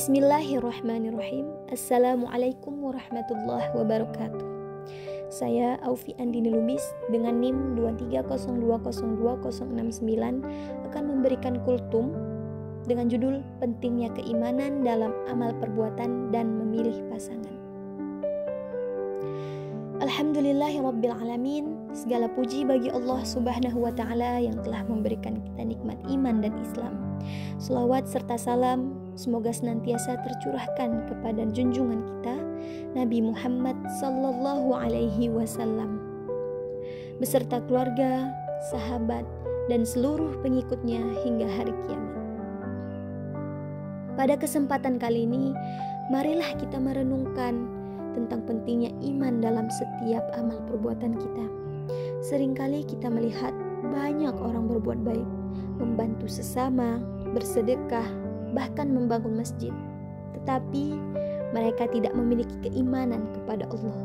Bismillahirrahmanirrahim. Assalamualaikum warahmatullahi wabarakatuh. Saya Aufi Andini Lubis dengan NIM 230202069 akan memberikan kultum dengan judul Pentingnya Keimanan dalam Amal Perbuatan dan Memilih Pasangan. Alhamdulillahirrabbilalamin. Segala puji bagi Allah subhanahu wa ta'ala yang telah memberikan kita nikmat iman dan Islam. Selawat serta salam semoga senantiasa tercurahkan kepada junjungan kita Nabi Muhammad sallallahu alaihi wasallam beserta keluarga, sahabat, dan seluruh pengikutnya hingga hari kiamat. Pada kesempatan kali ini, marilah kita merenungkan tentang pentingnya iman dalam setiap amal perbuatan kita. Seringkali kita melihat banyak orang berbuat baik, membantu sesama, bersedekah, bahkan membangun masjid. Tetapi mereka tidak memiliki keimanan kepada Allah.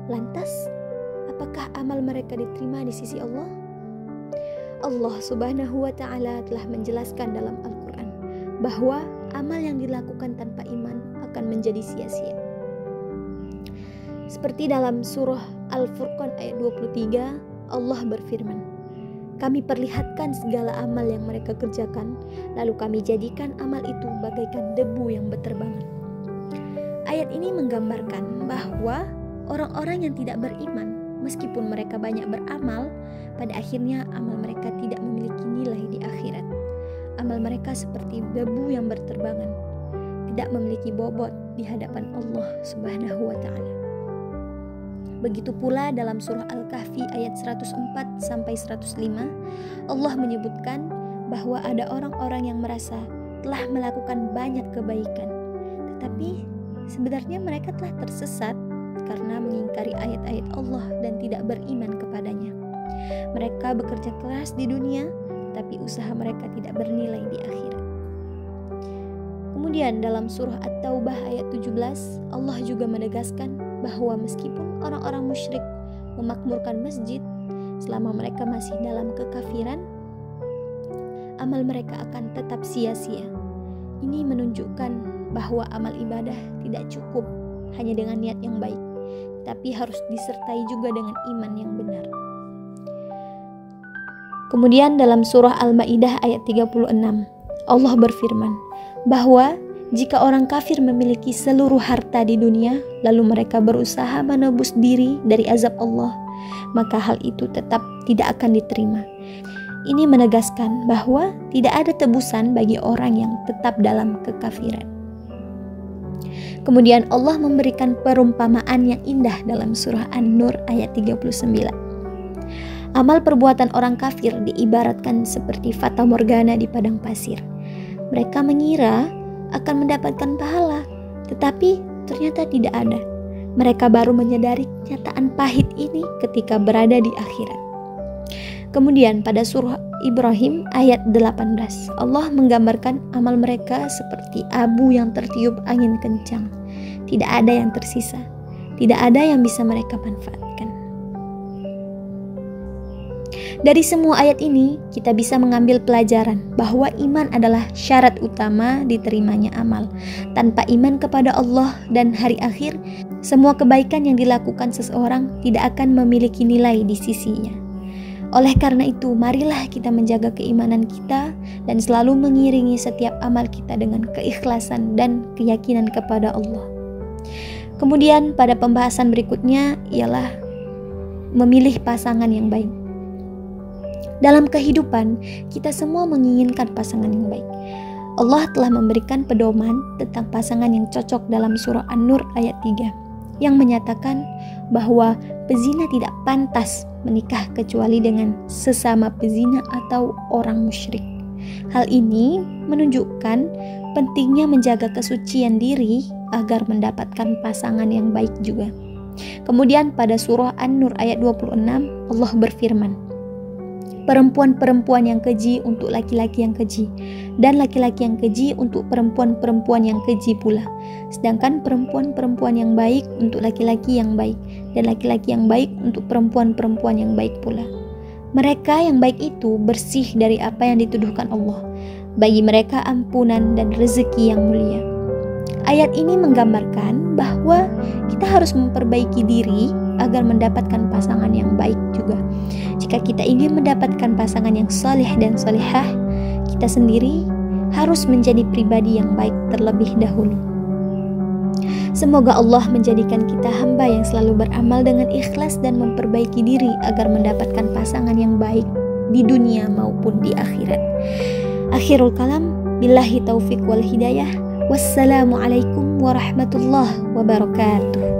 Lantas, apakah amal mereka diterima di sisi Allah? Allah subhanahu wa ta'ala telah menjelaskan dalam Al-Quran bahwa amal yang dilakukan tanpa iman akan menjadi sia-sia. Seperti dalam surah Al-Furqan ayat 23, Allah berfirman, "Kami perlihatkan segala amal yang mereka kerjakan, lalu kami jadikan amal itu bagaikan debu yang berterbangan." Ayat ini menggambarkan bahwa orang-orang yang tidak beriman, meskipun mereka banyak beramal, pada akhirnya amal mereka tidak memiliki nilai di akhirat. Amal mereka seperti debu yang berterbangan, tidak memiliki bobot di hadapan Allah subhanahu wa ta'ala. Begitu pula dalam surah Al-Kahfi ayat 104-105, Allah menyebutkan bahwa ada orang-orang yang merasa telah melakukan banyak kebaikan, tetapi sebenarnya mereka telah tersesat karena mengingkari ayat-ayat Allah dan tidak beriman kepadanya. Mereka bekerja keras di dunia, tapi usaha mereka tidak bernilai di akhirat. Kemudian dalam surah At-Taubah ayat 17, Allah juga menegaskan bahwa meskipun orang-orang musyrik memakmurkan masjid, selama mereka masih dalam kekafiran, amal mereka akan tetap sia-sia. Ini menunjukkan bahwa amal ibadah tidak cukup hanya dengan niat yang baik, tapi harus disertai juga dengan iman yang benar. Kemudian dalam surah Al-Maidah ayat 36, Allah berfirman bahwa jika orang kafir memiliki seluruh harta di dunia, lalu mereka berusaha menebus diri dari azab Allah, maka hal itu tetap tidak akan diterima. Ini menegaskan bahwa tidak ada tebusan bagi orang yang tetap dalam kekafiran. Kemudian Allah memberikan perumpamaan yang indah dalam surah An-Nur ayat 39. Amal perbuatan orang kafir diibaratkan seperti fata morgana di padang pasir. Mereka mengira akan mendapatkan pahala, tetapi ternyata tidak ada. Mereka baru menyadari kenyataan pahit ini ketika berada di akhirat. Kemudian pada surah Ibrahim ayat 18, Allah menggambarkan amal mereka seperti abu yang tertiup angin kencang. Tidak ada yang tersisa, tidak ada yang bisa mereka manfaatkan. Dari semua ayat ini, kita bisa mengambil pelajaran bahwa iman adalah syarat utama diterimanya amal. Tanpa iman kepada Allah dan hari akhir, semua kebaikan yang dilakukan seseorang tidak akan memiliki nilai di sisinya. Oleh karena itu, marilah kita menjaga keimanan kita dan selalu mengiringi setiap amal kita dengan keikhlasan dan keyakinan kepada Allah. Kemudian pada pembahasan berikutnya ialah memilih pasangan yang baik. Dalam kehidupan, kita semua menginginkan pasangan yang baik. Allah telah memberikan pedoman tentang pasangan yang cocok dalam surah An-Nur ayat 3, yang menyatakan bahwa pezina tidak pantas menikah kecuali dengan sesama pezina atau orang musyrik. Hal ini menunjukkan pentingnya menjaga kesucian diri agar mendapatkan pasangan yang baik juga. Kemudian pada surah An-Nur ayat 26, Allah berfirman, "Perempuan-perempuan yang keji untuk laki-laki yang keji, dan laki-laki yang keji untuk perempuan-perempuan yang keji pula. Sedangkan perempuan-perempuan yang baik untuk laki-laki yang baik, dan laki-laki yang baik untuk perempuan-perempuan yang baik pula. Mereka yang baik itu bersih dari apa yang dituduhkan Allah. Bagi mereka ampunan dan rezeki yang mulia." Ayat ini menggambarkan bahwa kita harus memperbaiki diri agar mendapatkan pasangan yang baik juga. Jika kita ingin mendapatkan pasangan yang saleh dan salihah, kita sendiri harus menjadi pribadi yang baik terlebih dahulu. Semoga Allah menjadikan kita hamba yang selalu beramal dengan ikhlas dan memperbaiki diri agar mendapatkan pasangan yang baik di dunia maupun di akhirat. Akhirul kalam, billahi taufiq wal hidayah. Wassalamualaikum warahmatullahi wabarakatuh.